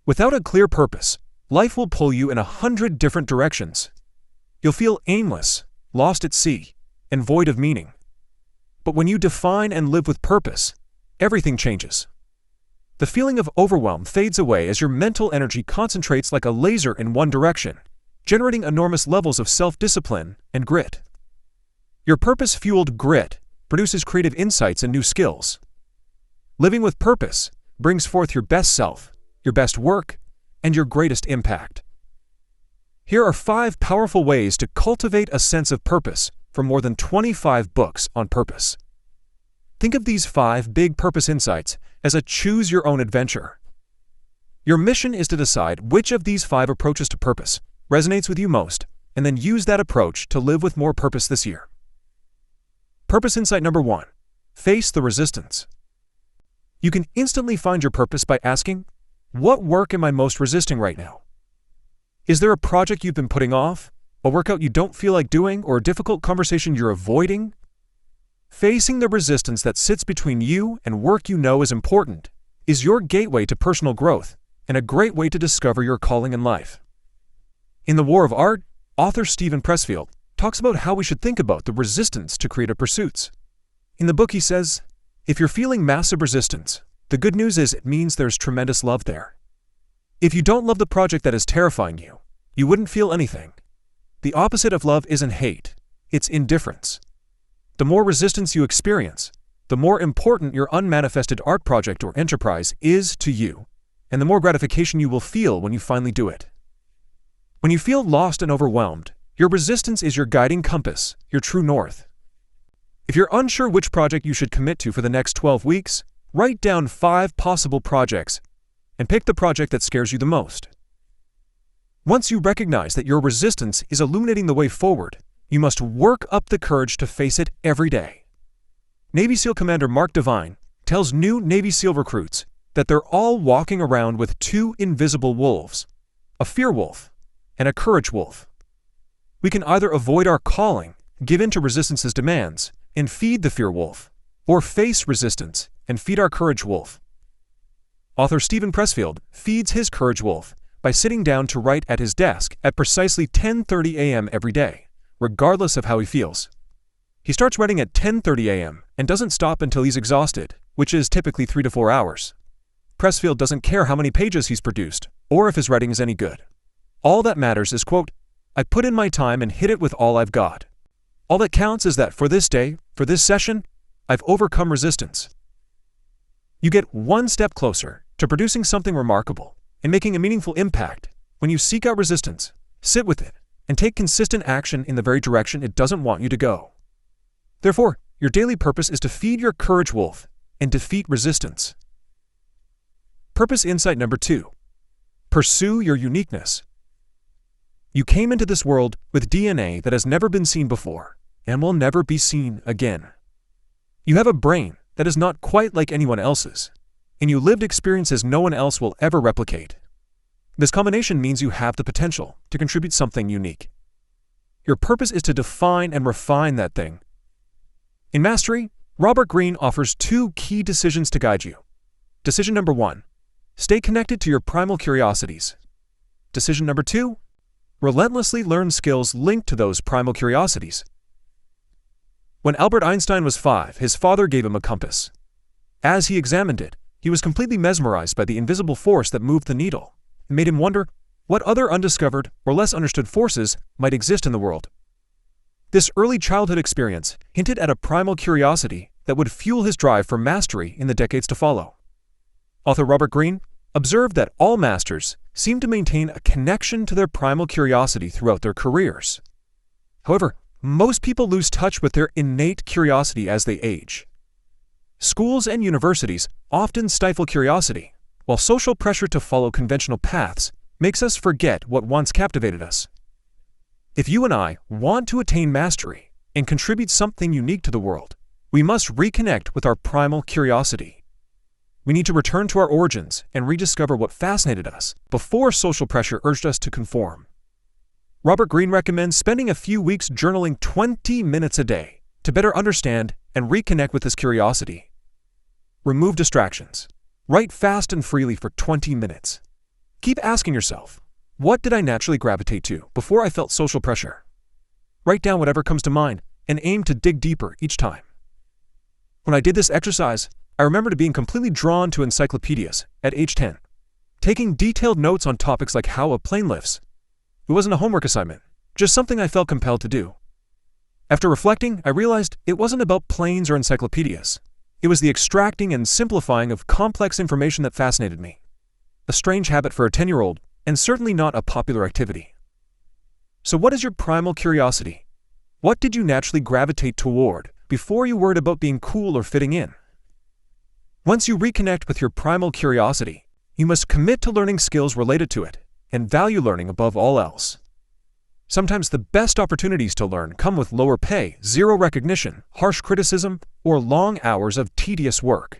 Without a clear purpose, life will pull you in 100 different directions. You'll feel aimless, lost at sea, and void of meaning. But when you define and live with purpose, everything changes. The feeling of overwhelm fades away as your mental energy concentrates like a laser in one direction, generating enormous levels of self-discipline and grit. Your purpose-fueled grit produces creative insights and new skills. Living with purpose brings forth your best self, your best work, and your greatest impact. Here are 5 powerful ways to cultivate a sense of purpose from more than 25 books on purpose. Think of these 5 big purpose insights as a choose-your-own adventure. Your mission is to decide which of these 5 approaches to purpose resonates with you most, and then use that approach to live with more purpose this year. Purpose insight number 1. Face the resistance. You can instantly find your purpose by asking, what work am I most resisting right now? Is there a project you've been putting off, a workout you don't feel like doing, or a difficult conversation you're avoiding? Facing the resistance that sits between you and work you know is important is your gateway to personal growth and a great way to discover your calling in life. In The War of Art, author Steven Pressfield talks about how we should think about the resistance to creative pursuits. In the book he says, if you're feeling massive resistance, the good news is it means there's tremendous love there. If you don't love the project that is terrifying you, you wouldn't feel anything. The opposite of love isn't hate, it's indifference. The more resistance you experience, the more important your unmanifested art project or enterprise is to you, and the more gratification you will feel when you finally do it. When you feel lost and overwhelmed, your resistance is your guiding compass, your true north. If you're unsure which project you should commit to for the next 12 weeks, write down 5 possible projects and pick the project that scares you the most. Once you recognize that your resistance is illuminating the way forward, you must work up the courage to face it every day. Navy SEAL Commander Mark Devine tells new Navy SEAL recruits that they're all walking around with 2 invisible wolves, a fear wolf and a courage wolf. We can either avoid our calling, give in to resistance's demands, and feed the fear wolf, or face resistance and feed our courage wolf. Author Steven Pressfield feeds his courage wolf by sitting down to write at his desk at precisely 10:30 a.m. every day, regardless of how he feels. He starts writing at 10:30 a.m. and doesn't stop until he's exhausted, which is typically 3 to 4 hours. Pressfield doesn't care how many pages he's produced, or if his writing is any good. All that matters is, quote, I put in my time and hit it with all I've got. All that counts is that for this day, for this session, I've overcome resistance. You get one step closer to producing something remarkable and making a meaningful impact when you seek out resistance, sit with it, and take consistent action in the very direction it doesn't want you to go. Therefore, your daily purpose is to feed your courage wolf and defeat resistance. Purpose insight number 2. Pursue your uniqueness. You came into this world with DNA that has never been seen before and will never be seen again. You have a brain that is not quite like anyone else's, and you lived experiences no one else will ever replicate. This combination means you have the potential to contribute something unique. Your purpose is to define and refine that thing. In Mastery, Robert Greene offers 2 key decisions to guide you. Decision number 1, stay connected to your primal curiosities. Decision number 2, relentlessly learn skills linked to those primal curiosities. When Albert Einstein was 5, his father gave him a compass. As he examined it, he was completely mesmerized by the invisible force that moved the needle, and made him wonder what other undiscovered or less understood forces might exist in the world. This early childhood experience hinted at a primal curiosity that would fuel his drive for mastery in the decades to follow. Author Robert Greene observed that all masters seem to maintain a connection to their primal curiosity throughout their careers. However, most people lose touch with their innate curiosity as they age. Schools and universities often stifle curiosity, while social pressure to follow conventional paths makes us forget what once captivated us. If you and I want to attain mastery and contribute something unique to the world, we must reconnect with our primal curiosity. We need to return to our origins and rediscover what fascinated us before social pressure urged us to conform. Robert Greene recommends spending a few weeks journaling 20 minutes a day to better understand and reconnect with this curiosity. Remove distractions. Write fast and freely for 20 minutes. Keep asking yourself, what did I naturally gravitate to before I felt social pressure? Write down whatever comes to mind and aim to dig deeper each time. When I did this exercise, I remembered being completely drawn to encyclopedias at age 10, taking detailed notes on topics like how a plane lifts. It wasn't a homework assignment, just something I felt compelled to do. After reflecting, I realized it wasn't about planes or encyclopedias. It was the extracting and simplifying of complex information that fascinated me. A strange habit for a 10-year-old, and certainly not a popular activity. So what is your primal curiosity? What did you naturally gravitate toward before you worried about being cool or fitting in? Once you reconnect with your primal curiosity, you must commit to learning skills related to it and value learning above all else. Sometimes the best opportunities to learn come with lower pay, zero recognition, harsh criticism, or long hours of tedious work.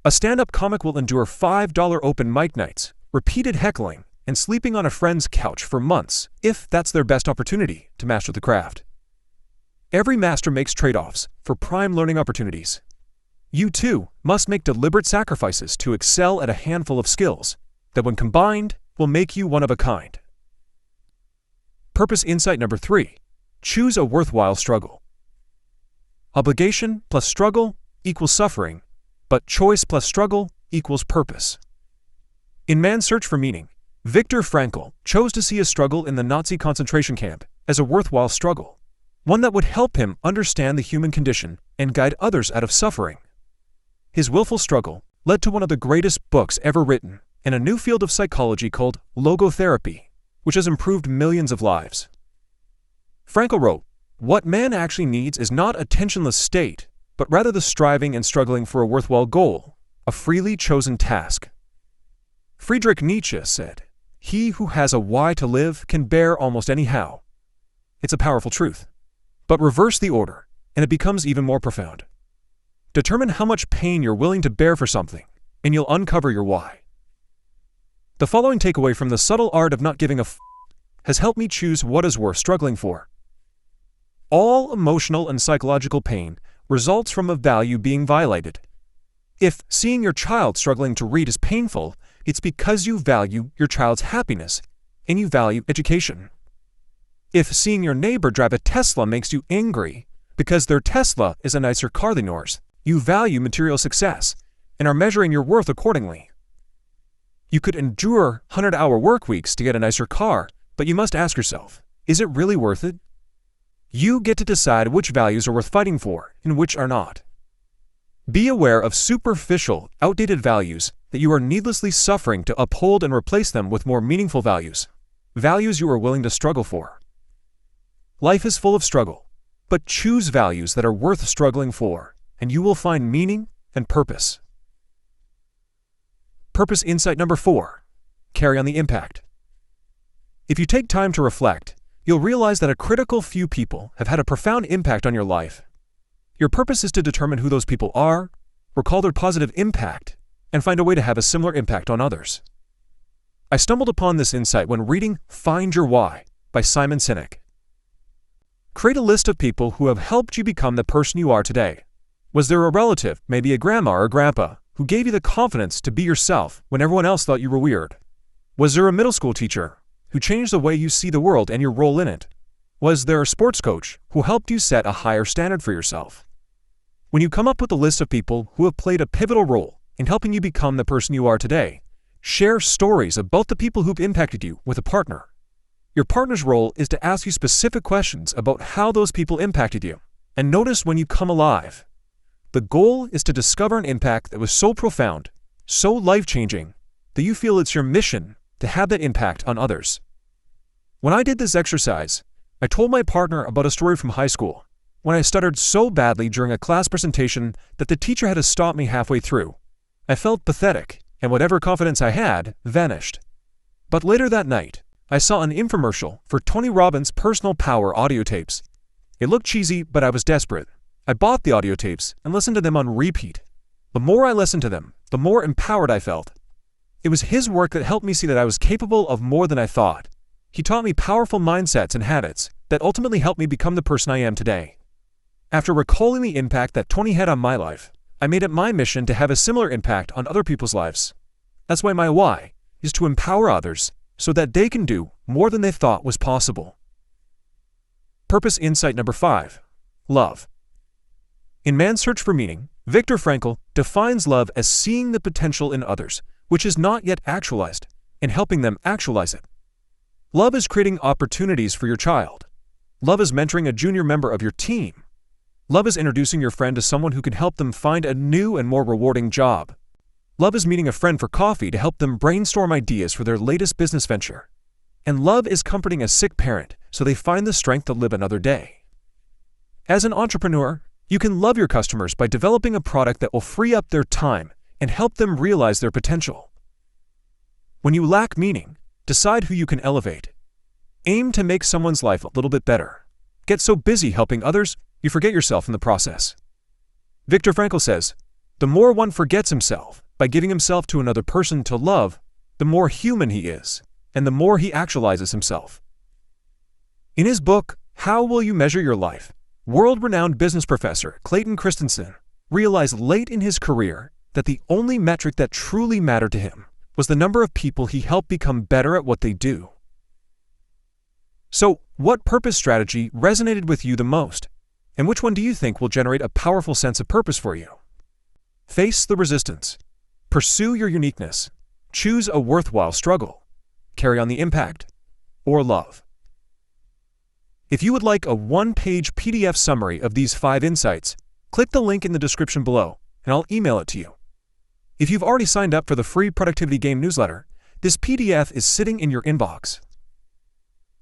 A stand-up comic will endure $5 open mic nights, repeated heckling, and sleeping on a friend's couch for months if that's their best opportunity to master the craft. Every master makes trade-offs for prime learning opportunities. You too must make deliberate sacrifices to excel at a handful of skills that when combined will make you one of a kind. Purpose insight number 3. Choose a worthwhile struggle. Obligation plus struggle equals suffering, but choice plus struggle equals purpose. In Man's Search for Meaning, Viktor Frankl chose to see a struggle in the Nazi concentration camp as a worthwhile struggle, one that would help him understand the human condition and guide others out of suffering. His willful struggle led to one of the greatest books ever written in a new field of psychology called logotherapy, which has improved millions of lives. Frankl wrote, "What man actually needs is not a tensionless state, but rather the striving and struggling for a worthwhile goal, a freely chosen task." Friedrich Nietzsche said, "He who has a why to live can bear almost any how." It's a powerful truth. But reverse the order, and it becomes even more profound. Determine how much pain you're willing to bear for something, and you'll uncover your why. The following takeaway from The Subtle Art of Not Giving a F has helped me choose what is worth struggling for. All emotional and psychological pain results from a value being violated. If seeing your child struggling to read is painful, it's because you value your child's happiness and you value education. If seeing your neighbor drive a Tesla makes you angry because their Tesla is a nicer car than yours, you value material success and are measuring your worth accordingly. You could endure 100-hour work weeks to get a nicer car, but you must ask yourself, is it really worth it? You get to decide which values are worth fighting for and which are not. Be aware of superficial, outdated values that you are needlessly suffering to uphold and replace them with more meaningful values, values you are willing to struggle for. Life is full of struggle, but choose values that are worth struggling for, and you will find meaning and purpose. Purpose insight number 4. Carry on the impact. If you take time to reflect, you'll realize that a critical few people have had a profound impact on your life. Your purpose is to determine who those people are, recall their positive impact, and find a way to have a similar impact on others. I stumbled upon this insight when reading Find Your Why by Simon Sinek. Create a list of people who have helped you become the person you are today. Was there a relative, maybe a grandma or grandpa, who gave you the confidence to be yourself when everyone else thought you were weird? Was there a middle school teacher who changed the way you see the world and your role in it? Was there a sports coach who helped you set a higher standard for yourself? When you come up with a list of people who have played a pivotal role in helping you become the person you are today, share stories about the people who've impacted you with a partner. Your partner's role is to ask you specific questions about how those people impacted you, and notice when you come alive. The goal is to discover an impact that was so profound, so life-changing, that you feel it's your mission to have that impact on others. When I did this exercise, I told my partner about a story from high school, when I stuttered so badly during a class presentation that the teacher had to stop me halfway through. I felt pathetic, and whatever confidence I had vanished. But later that night, I saw an infomercial for Tony Robbins' Personal Power audio tapes. It looked cheesy, but I was desperate. I bought the audio tapes and listened to them on repeat. The more I listened to them, the more empowered I felt. It was his work that helped me see that I was capable of more than I thought. He taught me powerful mindsets and habits that ultimately helped me become the person I am today. After recalling the impact that Tony had on my life, I made it my mission to have a similar impact on other people's lives. That's why my why is to empower others so that they can do more than they thought was possible. Purpose insight number 5. Love. In Man's Search for Meaning, Viktor Frankl defines love as seeing the potential in others, which is not yet actualized, and helping them actualize it. Love is creating opportunities for your child. Love is mentoring a junior member of your team. Love is introducing your friend to someone who can help them find a new and more rewarding job. Love is meeting a friend for coffee to help them brainstorm ideas for their latest business venture. And love is comforting a sick parent so they find the strength to live another day. As an entrepreneur, you can love your customers by developing a product that will free up their time and help them realize their potential. When you lack meaning, decide who you can elevate. Aim to make someone's life a little bit better. Get so busy helping others, you forget yourself in the process. Viktor Frankl says, "The more one forgets himself by giving himself to another person to love, the more human he is, and the more he actualizes himself." In his book, How Will You Measure Your Life?, world-renowned business professor Clayton Christensen realized late in his career that the only metric that truly mattered to him was the number of people he helped become better at what they do. So, what purpose strategy resonated with you the most? And which one do you think will generate a powerful sense of purpose for you? Face the resistance. Pursue your uniqueness. Choose a worthwhile struggle. Carry on the impact. Or love. If you would like a one-page PDF summary of these 5 insights, click the link in the description below, and I'll email it to you. If you've already signed up for the free Productivity Game newsletter, this PDF is sitting in your inbox.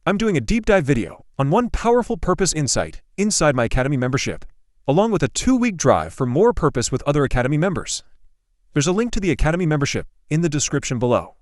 I'm doing a deep dive video on one powerful purpose insight inside my Academy membership, along with a 2-week drive for more purpose with other Academy members. There's a link to the Academy membership in the description below.